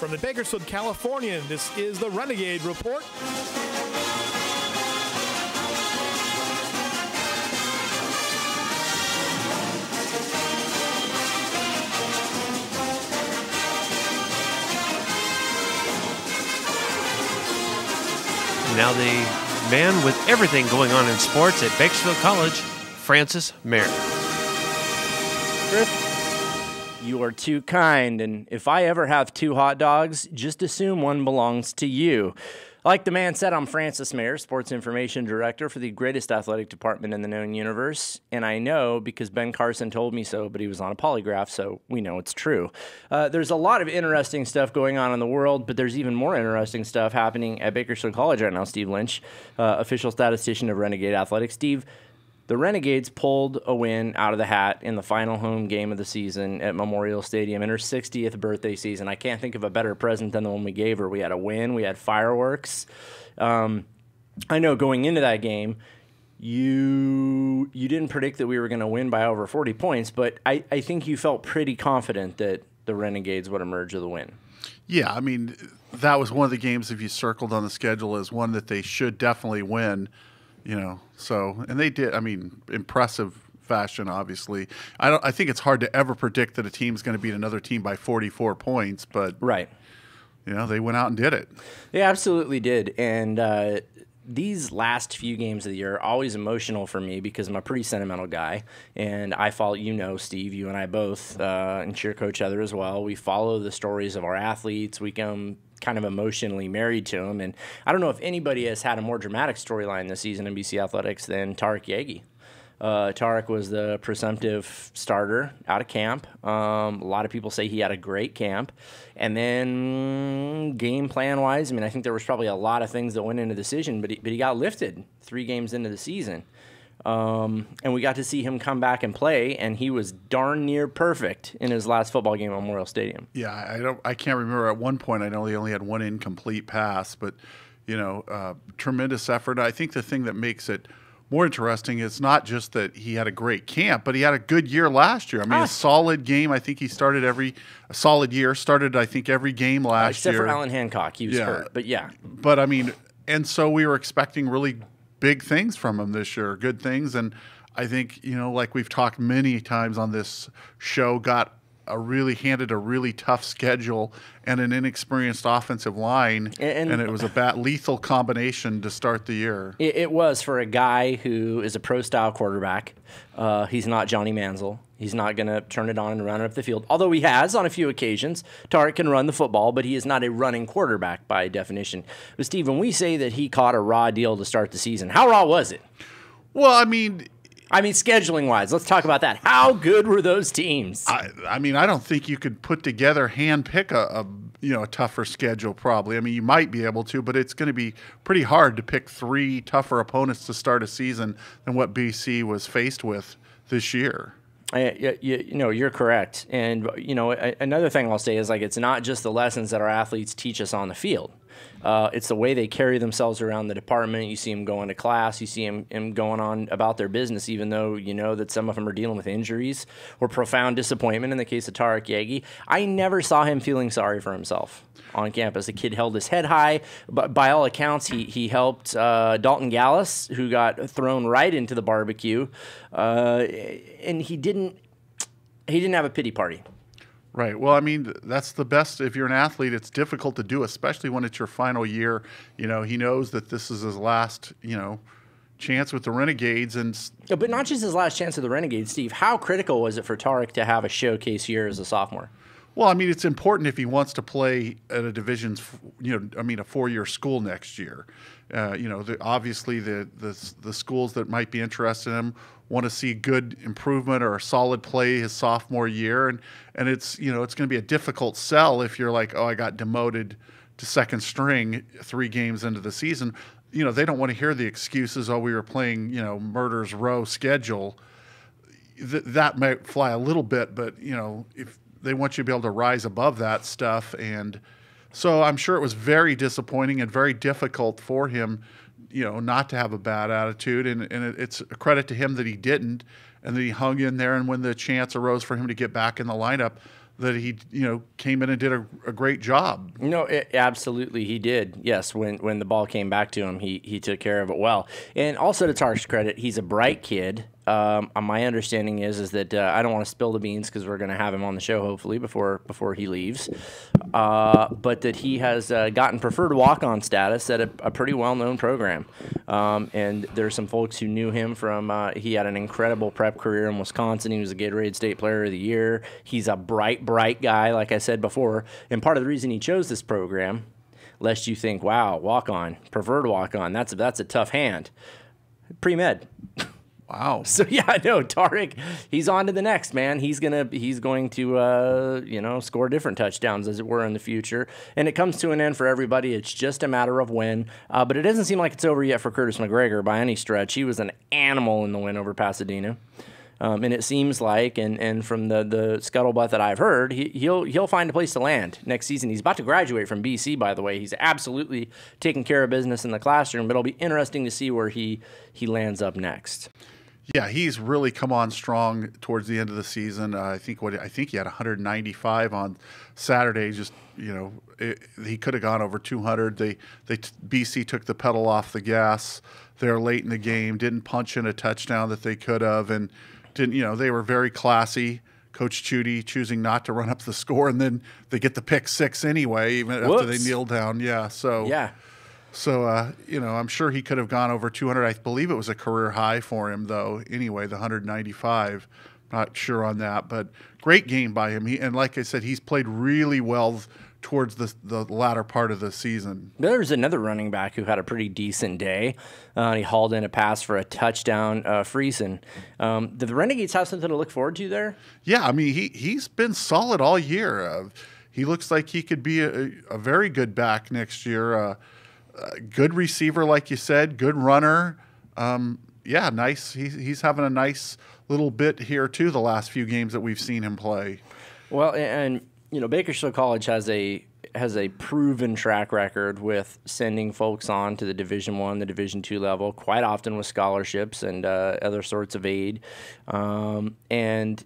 From the Bakersfield, California, this is the Renegade Report. Now the man with everything going on in sports at Bakersfield College, Francis Mayer. Chris, you are too kind, and if I ever have two hot dogs, just assume one belongs to you. Like the man said, I'm Francis Mayer, Sports Information Director for the greatest athletic department in the known universe, and I know because Ben Carson told me so, but he was on a polygraph, so we know it's true. There's a lot of interesting stuff going on in the world, but there's even more interesting stuff happening at Bakersfield College right now. Steve Lynch, official statistician of Renegade Athletics. Steve, the Renegades pulled a win out of the hat in the final home game of the season at Memorial Stadium in her 60th birthday season. I can't think of a better present than the one we gave her. We had a win. We had fireworks. I know going into that game, you didn't predict that we were going to win by over 40 points, but I think you felt pretty confident that the Renegades would emerge with a win. Yeah, I mean, that was one of the games, if you circled on the schedule, as one that they should definitely win. You know, so, and they did, I mean, impressive fashion, obviously. I think it's hard to ever predict that a team's going to beat another team by 44 points, but, right. You know, they went out and did it. They absolutely did. And these last few games of the year are always emotional for me because I'm a pretty sentimental guy. And I follow, you know, Steve, you and I both, and cheer coach Heather as well. We follow the stories of our athletes. We come kind of emotionally married to them. And I don't know if anybody has had a more dramatic storyline this season in BC Athletics than Tarek Yagi. Tarek was the presumptive starter out of camp. A lot of people say he had a great camp. And then game plan-wise, I mean, I think there was probably a lot of things that went into the decision, but he got lifted 3 games into the season. And we got to see him come back and play, and he was darn near perfect in his last football game at Memorial Stadium. Yeah, I can't remember. At one point, I know he only had 1 incomplete pass, but, you know, tremendous effort. I think the thing that makes it more interesting is not just that he had a great camp, but he had a good year last year. I mean, a solid game. I think he started every game last year. Except for Alan Hancock. He was hurt, but yeah. But, I mean, and so we were expecting really big things from him this year, good things. And I think, you know, like we've talked many times on this show, handed a really tough schedule and an inexperienced offensive line, and it was a lethal combination to start the year. It was for a guy who is a pro-style quarterback. He's not Johnny Manziel. He's not going to turn it on and run it up the field, although he has on a few occasions. Tarek can run the football, but he is not a running quarterback by definition. But, Steve, when we say that he caught a raw deal to start the season, how raw was it? Well, I mean, scheduling-wise, let's talk about that. How good were those teams? I mean, I don't think you could put together, handpick a tougher schedule probably. I mean, you might be able to, but it's going to be pretty hard to pick 3 tougher opponents to start a season than what BC was faced with this year. You're correct. And, you know, another thing I'll say is, like, it's not just the lessons that our athletes teach us on the field. It's the way they carry themselves around the department. You see them going to class. You see them going on about their business, even though you know that some of them are dealing with injuries or profound disappointment in the case of Tarek Yagi. I never saw him feeling sorry for himself on campus. The kid held his head high. But by all accounts, he helped Dalton Gallus, who got thrown right into the barbecue. And he didn't have a pity party. Right. Well, I mean, that's the best. If you're an athlete, it's difficult to do, especially when it's your final year. You know, he knows that this is his last, chance with the Renegades. But not just his last chance with the Renegades, Steve. How critical was it for Tarek to have a showcase year as a sophomore? Well, I mean, it's important if he wants to play at a division's, a 4-year school next year. Obviously the schools that might be interested in him want to see good improvement or a solid play his sophomore year, and it's it's going to be a difficult sell if you're like, oh, I got demoted to second string 3 games into the season. They don't want to hear the excuses. Oh, we were playing murder's row schedule. That might fly a little bit, but if they want you to be able to rise above that stuff. And so I'm sure it was very disappointing and very difficult for him, not to have a bad attitude. And it's a credit to him that he didn't and that he hung in there. And when the chance arose for him to get back in the lineup, that he, came in and did a great job. No, absolutely he did. Yes, when the ball came back to him, he took care of it well. And also to Tark's credit, he's a bright kid. My understanding is that I don't want to spill the beans because we're going to have him on the show hopefully before he leaves. But that he has gotten preferred walk-on status at a pretty well-known program. And there's some folks who knew him from he had an incredible prep career in Wisconsin. He was a Gatorade State Player of the Year. He's a bright guy, like I said before. And part of the reason he chose this program, lest you think, wow, walk-on, preferred walk-on, that's a tough hand. Pre-med. Wow. So yeah, no, Tarek, he's on to the next, man. He's going to score different touchdowns, as it were, in the future. And it comes to an end for everybody. It's just a matter of when. But it doesn't seem like it's over yet for Curtis McGregor by any stretch. He was an animal in the win over Pasadena. And it seems like, and from the scuttlebutt that I've heard, he'll find a place to land next season. He's about to graduate from BC, by the way. He's absolutely taking care of business in the classroom, but it'll be interesting to see where he lands up next. Yeah, he's really come on strong towards the end of the season. I think he had 195 on Saturday. Just he could have gone over 200. BC took the pedal off the gas there late in the game. Didn't punch in a touchdown that they could have, and didn't. They were very classy. Coach Chudy choosing not to run up the score, and then they get the pick six anyway, even after they kneel down. Yeah, so yeah. So, I'm sure he could have gone over 200. I believe it was a career high for him, though, anyway, the 195. Not sure on that, but great game by him. And like I said, he's played really well towards the latter part of the season. There's another running back who had a pretty decent day. He hauled in a pass for a touchdown, Friesen. Do the Renegades have something to look forward to there? Yeah, I mean, he's been solid all year. He looks like he could be a very good back next year. Good receiver, like you said, good runner. Nice. He's having a nice little bit here too. The last few games that we've seen him play. Well, and Bakersfield College has a proven track record with sending folks on to the Division I, the Division II level, quite often with scholarships and other sorts of aid. And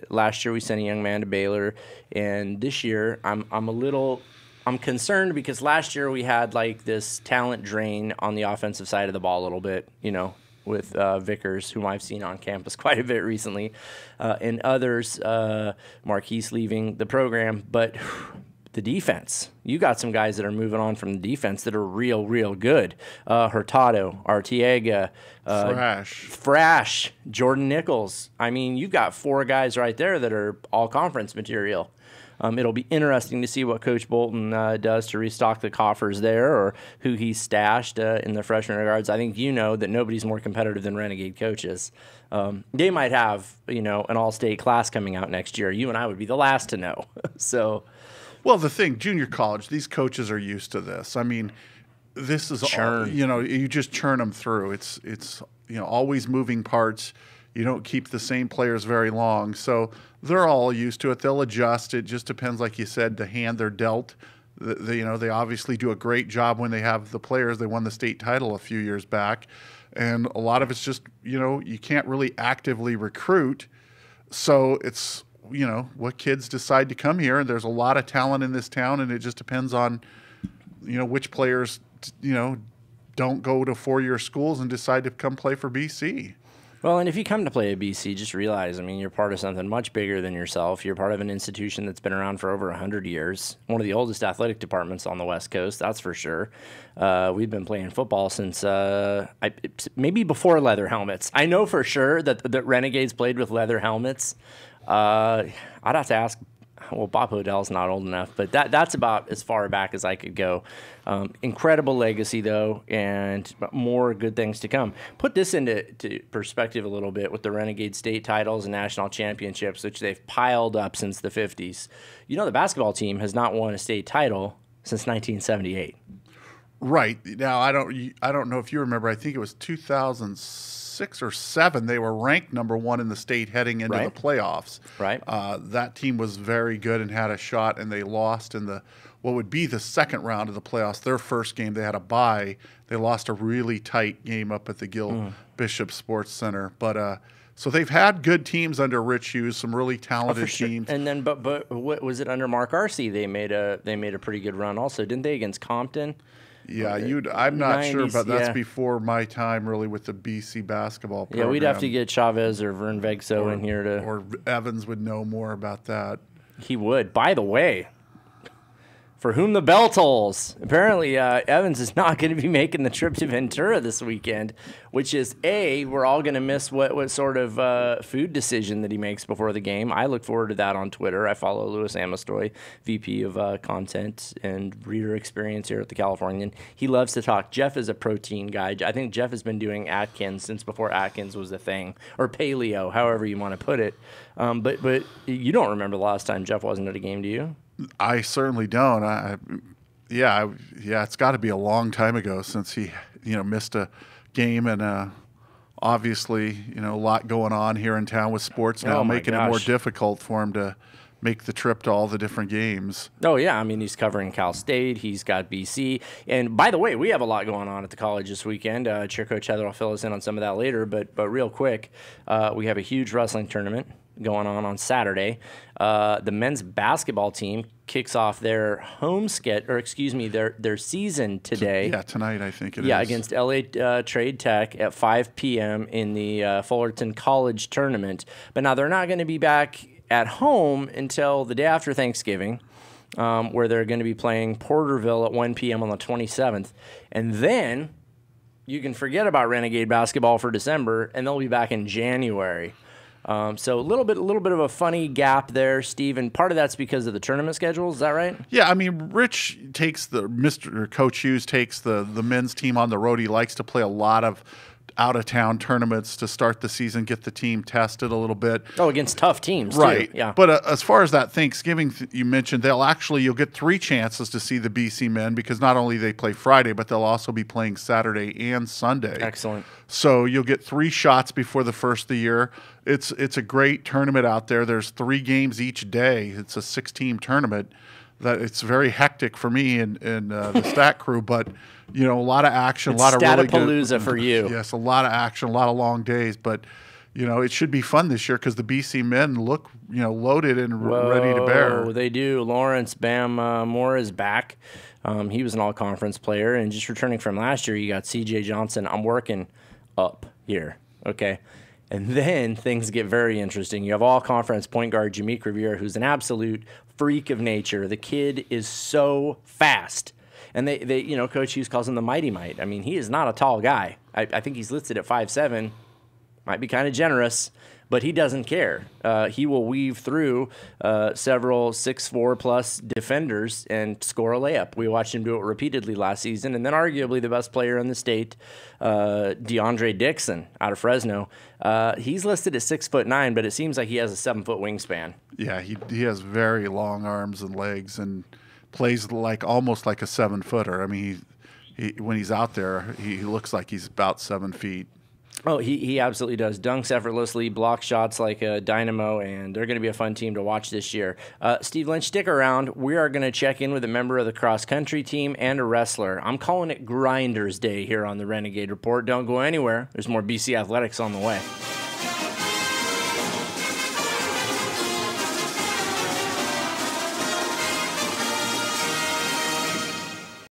last year we sent a young man to Baylor, and this year I'm concerned because last year we had like this talent drain on the offensive side of the ball a little bit, with Vickers, whom I've seen on campus quite a bit recently, and others, Marquise leaving the program. But the defense, you got some guys that are moving on from the defense that are real good. Hurtado, Artiega, Frash, Jordan Nichols. I mean, you've got four guys right there that are all conference material. It'll be interesting to see what Coach Bolton does to restock the coffers there, or who he's stashed in the freshman regards. I think that nobody's more competitive than Renegade coaches. They might have an all-state class coming out next year. You and I would be the last to know. So, well, the thing, junior college, these coaches are used to this. I mean, this is churn. You just churn them through. It's always moving parts. You don't keep the same players very long, so they're all used to it. They'll adjust. It just depends, like you said, the hand they're dealt. They obviously do a great job when they have the players. They won the state title a few years back, and a lot of it's just you can't really actively recruit, so it's what kids decide to come here. And there's a lot of talent in this town, and it just depends on which players don't go to four-year schools and decide to come play for BC. Well, and if you come to play at BC, just realize, you're part of something much bigger than yourself. You're part of an institution that's been around for over 100 years. One of the oldest athletic departments on the West Coast, that's for sure. We've been playing football since maybe before leather helmets. I know for sure that Renegades played with leather helmets. I'd have to ask. Well, Bob Hodell's not old enough, but that's about as far back as I could go. Incredible legacy, though, and more good things to come. Put this into perspective a little bit with the Renegade state titles and national championships, which they've piled up since the 50s. The basketball team has not won a state title since 1978. Right. Now, I don't know if you remember. I think it was 2006 or 2007. They were ranked number one in the state heading into the playoffs. Right. That team was very good and had a shot, and they lost in what would be the second round of the playoffs. Their first game, they had a bye. They lost a really tight game up at the Gil Bishop Sports Center. But So they've had good teams under Rich Hughes, some really talented teams. And then, but what was it under Mark Arcee? They made a pretty good run also, didn't they, against Compton? Yeah, I'm not 90s, sure, but that's yeah. before my time really with the BC basketball program. Yeah, we'd have to get Chavez or Vern Vegso in here to. Or Evans would know more about that. He would. By the way, for whom the bell tolls, apparently Evans is not going to be making the trip to Ventura this weekend, which is we're all going to miss what sort of food decision that he makes before the game. I look forward to that on Twitter. I follow Louis Amistoy, VP of Content and Reader Experience here at the Californian. He loves to talk. Jeff is a protein guy. I think Jeff has been doing Atkins since before Atkins was a thing, or paleo, however you want to put it. But you don't remember the last time Jeff wasn't at a game, do you? I certainly don't. It's got to be a long time ago since he, missed a game, and obviously, a lot going on here in town with sports now, making it more difficult for him to make the trip to all the different games. Oh, yeah. I mean, he's covering Cal State. He's got BC. And by the way, we have a lot going on at the college this weekend. Chair Coach Heather will fill us in on some of that later. But real quick, we have a huge wrestling tournament going on Saturday. The men's basketball team kicks off their their season today. Yeah, tonight I think it is. Yeah, against LA Trade Tech at 5 p.m. in the Fullerton College tournament. But now they're not going to be back at home until the day after Thanksgiving, where they're going to be playing Porterville at 1 p.m. on the 27th. And then you can forget about Renegade basketball for December, and they'll be back in January. So a little bit of a funny gap there, Steve, and part of that's because of the tournament schedule. Is that right? Yeah, I mean, Rich takes Coach Hughes takes the men's team on the road. He likes to play a lot of out-of-town tournaments to start the season, get the team tested a little bit. Oh, against tough teams, right? Too. Yeah. But as far as that Thanksgiving you mentioned, you'll get 3 chances to see the BC men, because not only they play Friday, but they'll also be playing Saturday and Sunday. Excellent. So you'll get 3 shots before the first of the year. It's a great tournament out there. There's 3 games each day. It's a 6-team tournament. That it's very hectic for me and the stat crew, but a lot of action, a lot of really good. Statapalooza for you. Yes, a lot of action, a lot of long days, but it should be fun this year because the BC men look loaded and ready to bear. Oh, they do. Lawrence Bam Moore is back. He was an all-conference player, and just returning from last year, you got C.J. Johnson. I'm working up here, okay? And then things get very interesting. You have all-conference point guard Jameek Revere, who's an absolute freak of nature. The kid is so fast. And they Coach Hughes calls him the Mighty Might. I mean, he is not a tall guy. I think he's listed at 5'7". Might be kind of generous, but he doesn't care. He will weave through several 6'4+ defenders and score a layup. We watched him do it repeatedly last season. And then arguably the best player in the state, DeAndre Dixon out of Fresno. He's listed at 6'9", but it seems like he has a 7-foot wingspan. Yeah, he has very long arms and legs and plays almost like a 7-footer. I mean, he when he's out there, he looks like he's about 7 feet. Oh, he absolutely does. Dunks effortlessly, block shots like a dynamo, and they're going to be a fun team to watch this year. Steve Lynch, stick around. We are going to check in with a member of the cross-country team and a wrestler. I'm calling it Grinders Day here on the Renegade Report. Don't go anywhere. There's more BC Athletics on the way.